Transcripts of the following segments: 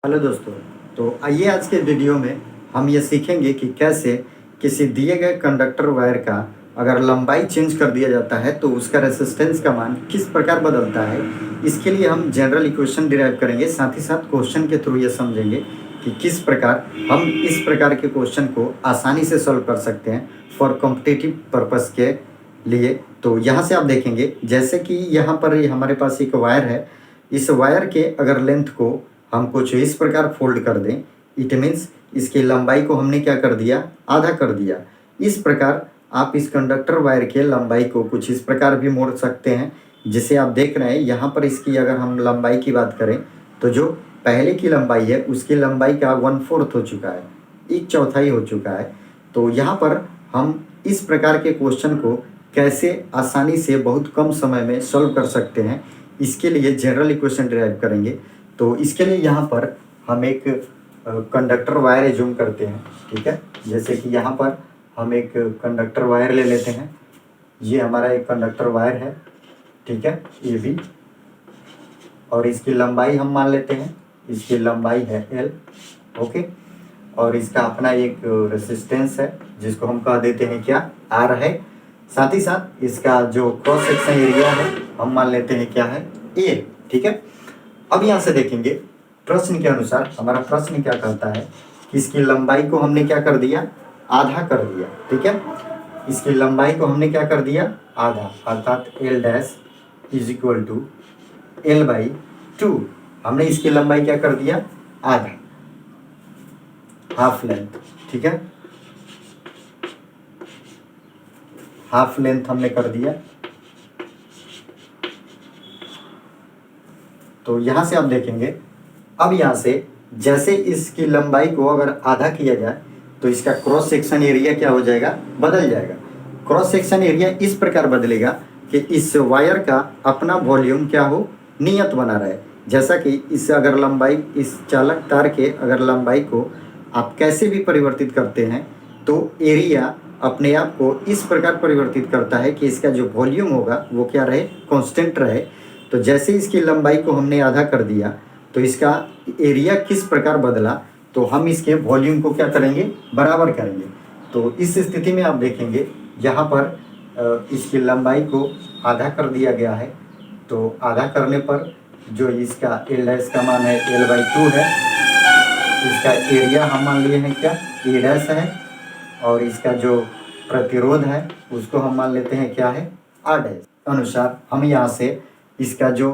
Hello दोस्तों। तो आइए आज के वीडियो में हम ये सीखेंगे कि कैसे किसी दिए गए कंडक्टर वायर का अगर लंबाई चेंज कर दिया जाता है तो उसका रेसिस्टेंस का मान किस प्रकार बदलता है। इसके लिए हम जनरल इक्वेशन डिराइव करेंगे, साथ ही साथ क्वेश्चन के थ्रू ये समझेंगे कि किस प्रकार हम इस प्रकार के क्वेश्चन को आसानी से सॉल्व कर सकते हैं फॉर कॉम्पिटिटिव पर्पस के लिए। तो यहाँ से आप देखेंगे जैसे कि यहाँ पर हमारे पास एक वायर है। इस वायर के अगर लेंथ को हम कुछ इस प्रकार फोल्ड कर दें, इट मीन्स इसकी लंबाई को हमने क्या कर दिया, आधा कर दिया। इस प्रकार आप इस कंडक्टर वायर के लंबाई को कुछ इस प्रकार भी मोड़ सकते हैं। जिसे आप देख रहे हैं यहाँ पर, इसकी अगर हम लंबाई की बात करें तो जो पहले की लंबाई है उसकी लंबाई का 1/4 हो चुका है, 1/4 हो चुका है। तो यहाँ पर हम इस प्रकार के क्वेश्चन को कैसे आसानी से बहुत कम समय में सॉल्व कर सकते हैं, इसके लिए जनरल इक्वेशन डिराइव करेंगे। तो इसके लिए यहाँ पर हम एक कंडक्टर वायर एज्यूम करते हैं, ठीक है। जैसे कि यहाँ पर हम एक कंडक्टर वायर ले लेते हैं। ये हमारा एक कंडक्टर वायर है, ठीक है, ये भी। और इसकी लंबाई हम मान लेते हैं, इसकी लंबाई है L, ओके। और इसका अपना एक रेसिस्टेंस है जिसको हम कह देते हैं क्या, R है। साथ ही साथ इसका जो क्रॉस सेक्शन एरिया है हम मान लेते हैं क्या है, A, ठीक है। अब यहाँ से देखेंगे प्रश्न के अनुसार हमारा प्रश्न क्या कहता है कि इसकी लंबाई को हमने क्या कर दिया, आधा कर दिया, ठीक है। इसकी लंबाई को हमने क्या कर दिया, आधा, अर्थात L dash is equal to L/2। हमने इसकी लंबाई क्या कर दिया, आधा, हाफ लेंथ, ठीक है, हाफ लेंथ हमने कर दिया। तो यहाँ से आप देखेंगे, अब यहाँ से जैसे इसकी लंबाई को अगर आधा किया जाए तो इसका क्रॉस सेक्शन एरिया क्या हो जाएगा, बदल जाएगा। क्रॉस सेक्शन एरिया इस प्रकार बदलेगा कि इस वायर का अपना वॉल्यूम क्या हो, नियत बना रहे। जैसा कि इस अगर लंबाई, इस चालक तार के अगर लंबाई को आप कैसे भी परिवर्तित करते हैं तो एरिया अपने आप को इस प्रकार परिवर्तित करता है कि इसका जो वॉल्यूम होगा वो क्या रहे, कांस्टेंट रहे। तो जैसे इसकी लंबाई को हमने आधा कर दिया तो इसका एरिया किस प्रकार बदला, तो हम इसके वॉल्यूम को क्या करेंगे, बराबर करेंगे। तो इस स्थिति में आप देखेंगे यहाँ पर इसकी लंबाई को आधा कर दिया गया है। तो आधा करने पर जो इसका L डैश का मान है L/2 है। इसका एरिया हम मान लिए हैं क्या, A डैश है। और इसका जो प्रतिरोध है उसको हम मान लेते हैं क्या है, R डैश। अनुसार हम यहाँ से इसका जो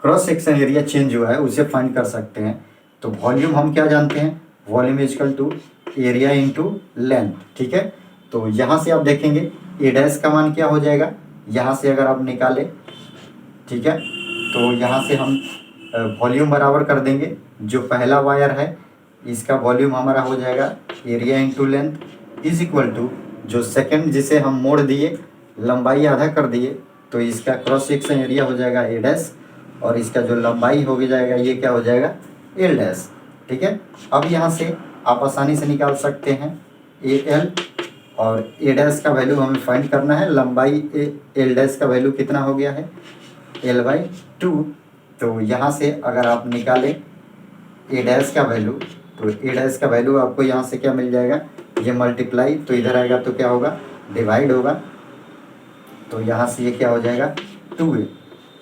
क्रॉस सेक्शन एरिया चेंज हुआ है उसे फाइंड कर सकते हैं। तो वॉल्यूम हम क्या जानते हैं, volume equal to area into length, ठीक है। तो यहाँ से आप देखेंगे A डैश का मान क्या हो जाएगा, यहाँ से अगर आप निकालें, ठीक है, तो यहाँ से हम वॉल्यूम बराबर कर देंगे। जो पहला वायर है इसका वॉल्यूम हमारा हो जाएगा area into length is equal to जो सेकंड जिसे हम मोड़ दिए, लंबाई आधा कर दिए, तो इसका क्रॉस सेक्शन एरिया हो जाएगा A डैश और इसका जो लंबाई हो जाएगा ये क्या हो जाएगा, L डैश, ठीक है। अब यहाँ से आप आसानी से निकाल सकते हैं AL और A डैश का वैल्यू हमें फाइंड करना है। लंबाई L डैश का वैल्यू कितना हो गया है, L/2। तो यहाँ से अगर आप निकालें A डैश का वैल्यू तो A डैश का वैल्यू आपको यहाँ से क्या मिल जाएगा, ये मल्टीप्लाई तो इधर आएगा तो क्या होगा, डिवाइड होगा। तो यहाँ से ये क्या हो जाएगा 2A,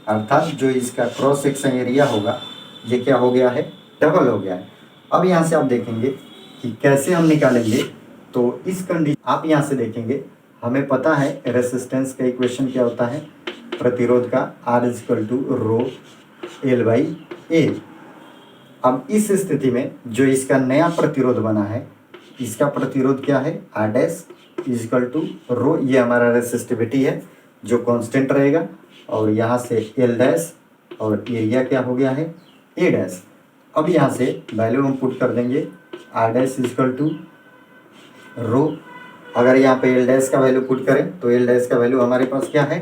अर्थात जो इसका क्रॉस सेक्शन एरिया होगा ये क्या हो गया है, डबल हो गया है। अब यहाँ से आप देखेंगे कि कैसे हम निकालेंगे। तो इस कंडीशन आप यहाँ से देखेंगे, हमें पता है रेसिस्टेंस का इक्वेशन क्या होता है, प्रतिरोध का R = ρL/A। अब इस स्थिति में जो इसका नया प्रतिरोध बना है, इसका प्रतिरोध क्या है, R डैश = ρ, ये हमारा रेसिस्टिविटी है जो कांस्टेंट रहेगा। और यहाँ से L डैश और एरिया क्या हो गया है, A डैश। अब यहाँ से वैल्यू हम पुट कर देंगे, R डैश = ρ। अगर यहाँ पे L डैश का वैल्यू पुट करें तो L डैश का वैल्यू हमारे पास क्या है,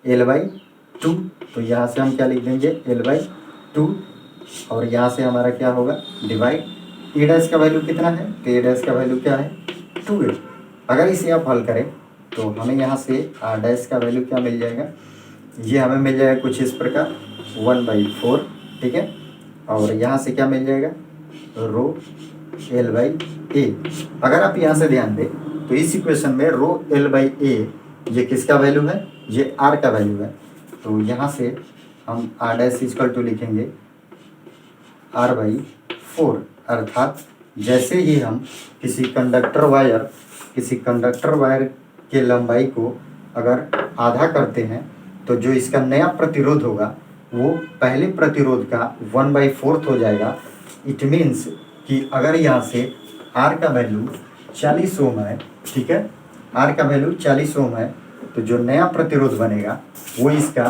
L/2। तो यहाँ से हम क्या लिख देंगे, L/2। और यहाँ से हमारा क्या होगा, डिवाइड। A डैश का वैल्यू कितना है, तो A डैश का वैल्यू क्या है, 2A। अगर इसे आप हल करें तो हमें यहाँ से R डैश का वैल्यू क्या मिल जाएगा, ये हमें मिल जाएगा कुछ इस प्रकार 1/4, ठीक है। और यहाँ से क्या मिल जाएगा, रो एल बाई ए। अगर आप यहाँ से ध्यान दें तो इस इक्वेशन में रो एल बाई ए ये किसका वैल्यू है, ये आर का वैल्यू है। तो यहाँ से हम आर डैश इक्वल टू लिखेंगे आर बाई 4, अर्थात जैसे ही हम किसी कंडक्टर वायर के लंबाई को अगर आधा करते हैं तो जो इसका नया प्रतिरोध होगा वो पहले प्रतिरोध का 1/4 हो जाएगा। इट मीन्स कि अगर यहाँ से आर का वैल्यू 40 ओम है, ठीक है, आर का वैल्यू 40 ओम है, तो जो नया प्रतिरोध बनेगा वो इसका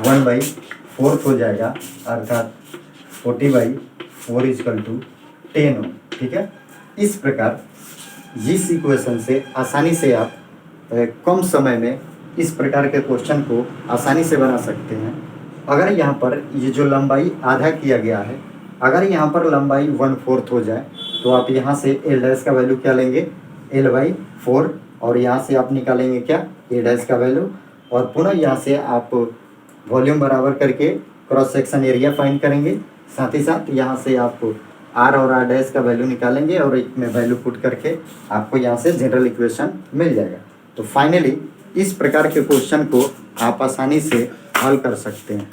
1/4 हो जाएगा, अर्थात 40/4 इक्वल टू 10 ओम। ठीक है, इस प्रकार इस इक्वेशन से आसानी से आप कम समय में इस प्रकार के क्वेश्चन को आसानी से बना सकते हैं। अगर यहाँ पर ये जो लंबाई आधा किया गया है, अगर यहाँ पर लंबाई 1/4 हो जाए तो आप यहाँ से एल डैश का वैल्यू क्या लेंगे, l/4, और यहाँ से आप निकालेंगे क्या, ए डैश का वैल्यू, और पुनः यहाँ से आप वॉल्यूम बराबर करके क्रॉस सेक्शन एरिया फाइंड करेंगे। साथ ही साथ यहाँ से आप आर और आर डैश का वैल्यू निकालेंगे और एक में वैल्यू पुट करके आपको यहाँ से जनरल इक्वेशन मिल जाएगा। तो फाइनली इस प्रकार के क्वेश्चन को आप आसानी से हल कर सकते हैं।